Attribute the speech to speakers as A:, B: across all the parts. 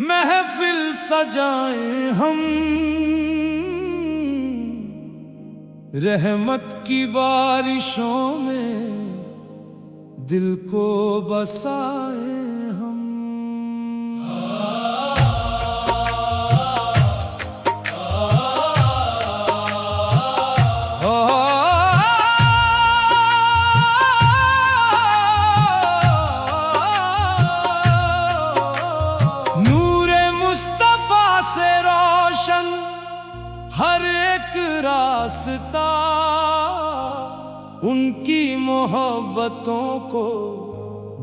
A: महफिल सजाएं हम, रहमत की बारिशों में दिल को बसाए हम। नूरे मुस्तफा से रोशन हर एक रास्ता, उनकी मोहब्बतों को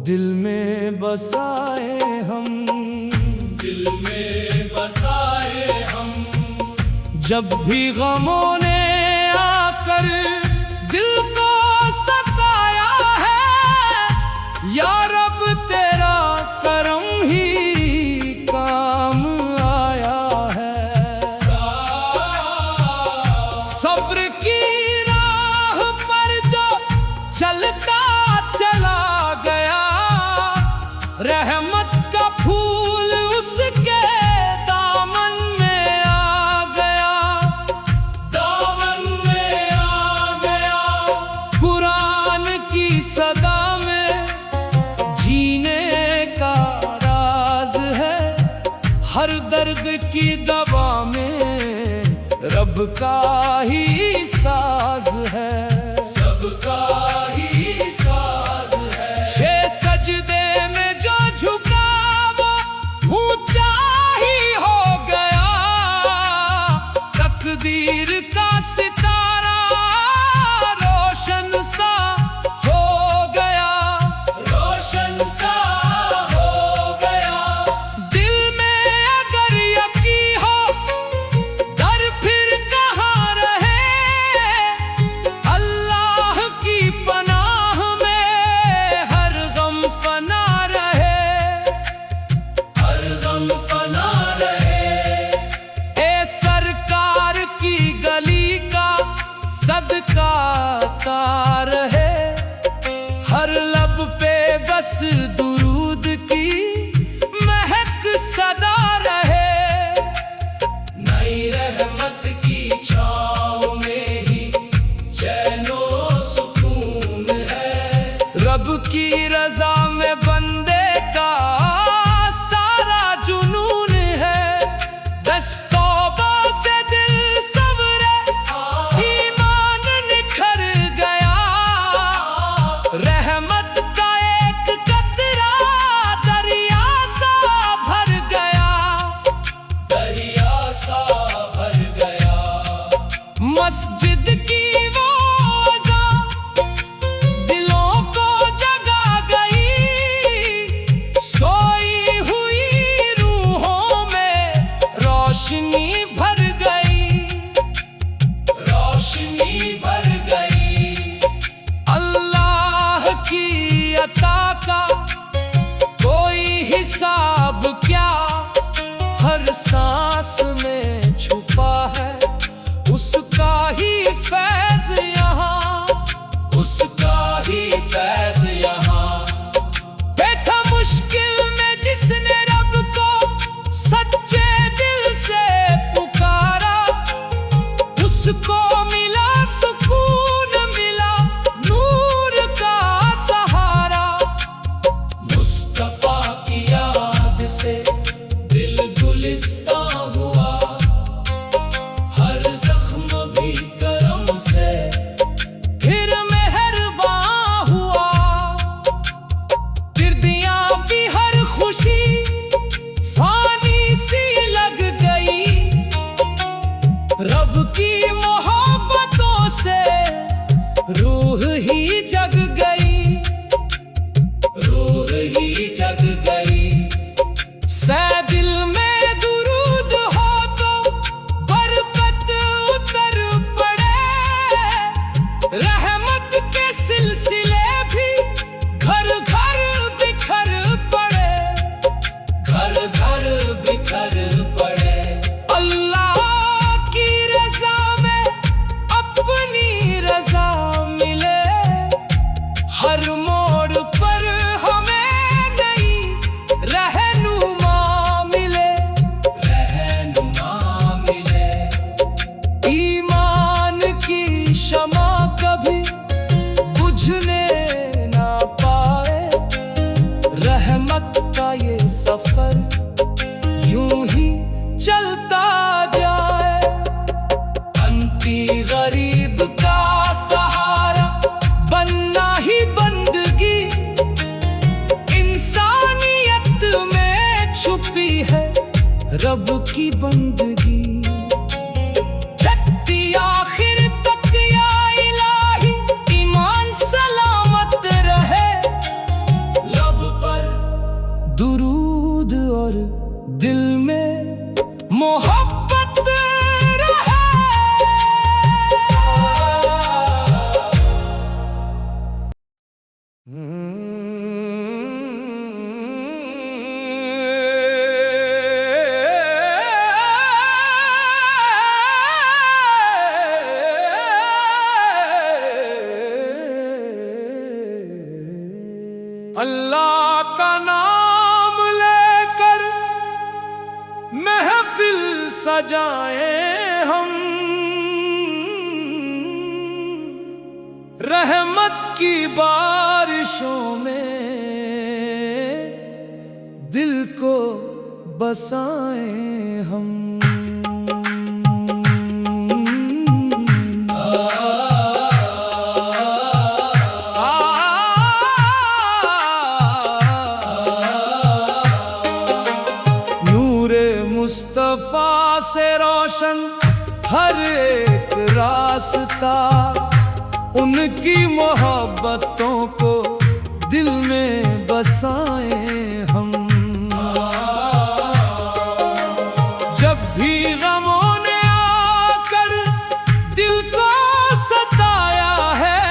A: दिल में बसाए हम, दिल में बसाए हम। जब भी गमों ने आकर दिल को सताया है, या रब तेरा करम ही काम आया है। सब्र की राह पर जो चलता चला गया, रहमत का फूल उसके दामन में आ गया, दामन में आ गया। कुरान की सदा में जीने का राज है, हर दर्द की दवा में रब का ही साज है, सबका ही साज है। शे सजदे में जो झुका वो ऊंचा ही हो गया, तकदीर का सितारा रोशन सा हो गया, रोशन सा हो गया। दिल में अगर यकीन हो डर फिर कहाँ रहे, अल्लाह की पनाह में हर गम फना रहे, हर गम फना रहे। ए सरकार की गली का सदका तार है, हर लब पे बस दुरूद की महक सदा रहे। नई रहमत की छाँव में ही चैनो सुकून है, रब की रजा में बंदे का सारा जुनून है। दस्तौबा से दिल सवरे, ईमान निखर गया, रहमत का एक कतरा दरिया सा भर गया, दरिया सा भर गया। मस्जिद की वो अज़ान दिलों को जगा गई, सोई हुई रूहों में रोशनी भर गई, रोशनी भर गई। अल्लाह की अता का कोई हिसाब क्या, हर सांस में छुपा है उसका ही फैज़ यहाँ, उसका ही फैज़ यहाँ। बैठा मुश्किल में जिसने रब को सच्चे दिल से पुकारा, उसको मिला सुकून, मिला नूर का सहारा। मुस्तफा की याद से दिल गुलिस्तां हुआ, हर जख्म भी करम से फिर मेहरबान हुआ। तिर्दियां भी हर खुशी फानी सी लग गई, रब की मोहब्बतों से रूह ही जग गई, रूह ही जग गई। सै दिल में दुरूद हो तो बरकत उतर पड़े, रहमत के सिलसिले भी घर घर बिखर पड़े, घर घर बिखर पड़े। अल्लाह की रजा में अपनी रजा मिले, हम रहमत की बारिशों में दिल को बसाएं हम। मुस्तफा से रोशन हर एक रास्ता, उनकी मोहब्बतों को दिल में बसाएं हम। जब भी गमों ने आकर दिल को सताया है,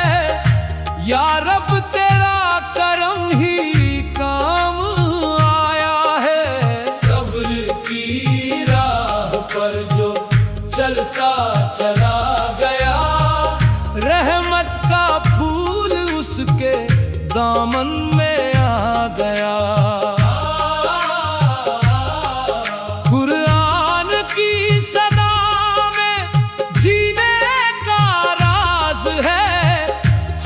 A: या रब तेरा करम ही काम आया है। सब्र की राह पर जो चलता चला गया, रहमत का फूल उसके दामन में आ गया। कुरान की सदा में जीने का राज है,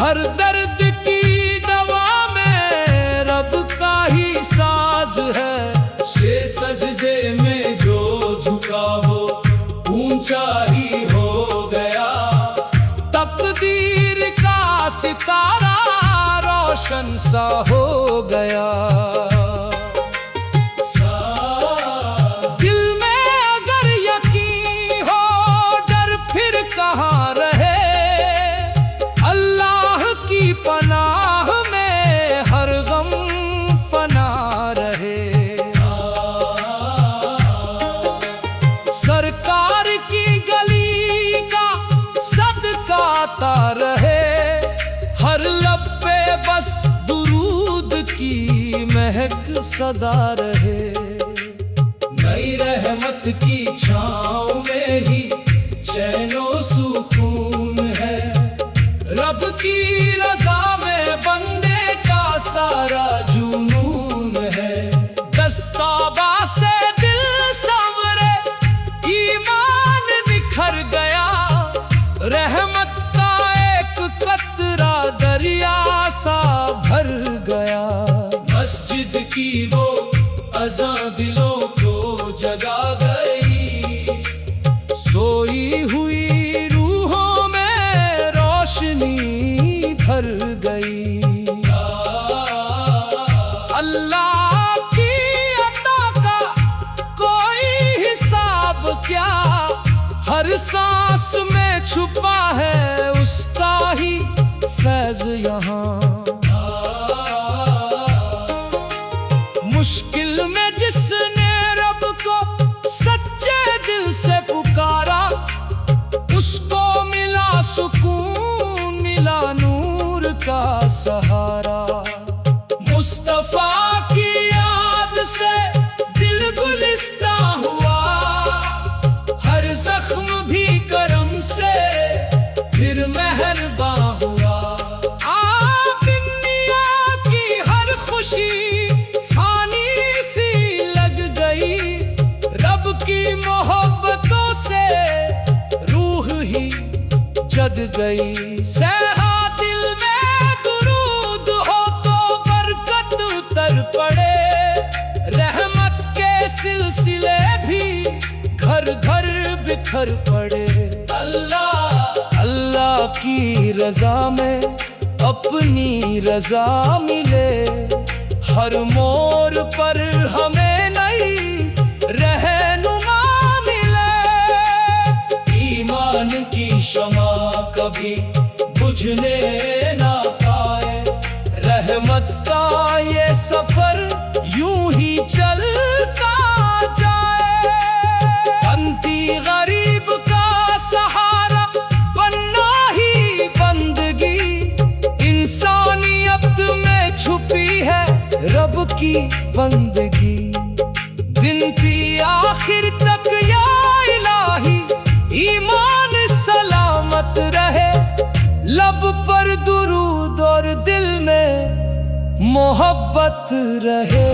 A: हर दर्द की दवा में रब का ही साज है। शे सजदे में जो झुका वो ऊंचा ही हो गया, तकदीर का सितारा रोशन सा हो गया। दिल में अगर यकीन हो डर फिर कहाँ रहे, अल्लाह की पनाह में हर गम फना रहे। सरकार की गली का सदका आता रहे, हर लब पे बस दुरूद की महक सदा रहे। नई रहमत की छाँव में ही चैनो सुकून है, रब की रज़ा में बंदे का सारा जुनून है। दस्ताबा से दिल संवरे, ईमान निखर गया, रहमत का एक कतरा दरिया सा भर गया। मस्जिद की वो अज़ां दिलों को जगा गई, सोई हुई रूहों में रोशनी भर गई। अल्लाह की अता का कोई हिसाब क्या, हर सांस में छुपा है उसका ही फैज़ यहाँ। मुश्किल में जिसने रब को सच्चे दिल से पुकारा, उसको मिला सुकून, मिला नूर का सहारा। मुस्तफा की याद से दिल गुलिस्ता हुआ, हर जख्म भी करम से फिर मेहरबान हुआ। आप दुनिया की हर खुशी फानी सी लग गई, रब की मोहब्बतों से रूह ही जग गई। सहरा दिल में दुरूद हो तो बरकत उतर पड़े, रहमत के सिलसिले भी घर घर बिखर पड़े। अल्लाह की रज़ा में अपनी रज़ा मिले, हर मोड़ पर हमें नई रहनुमा मिले। ईमान की शमा कभी बुझने ना पाए, रहमत का ये सफर यूं ही चलता जाए। अंती गरीब का सहारा बनना ही बंदगी, इंसानियत में छुपी है रब की बंदगी। दिन की आखिर तक या इलाही ईमान सलामत रहे, लब पर दुरूद और दिल में मोहब्बत रहे।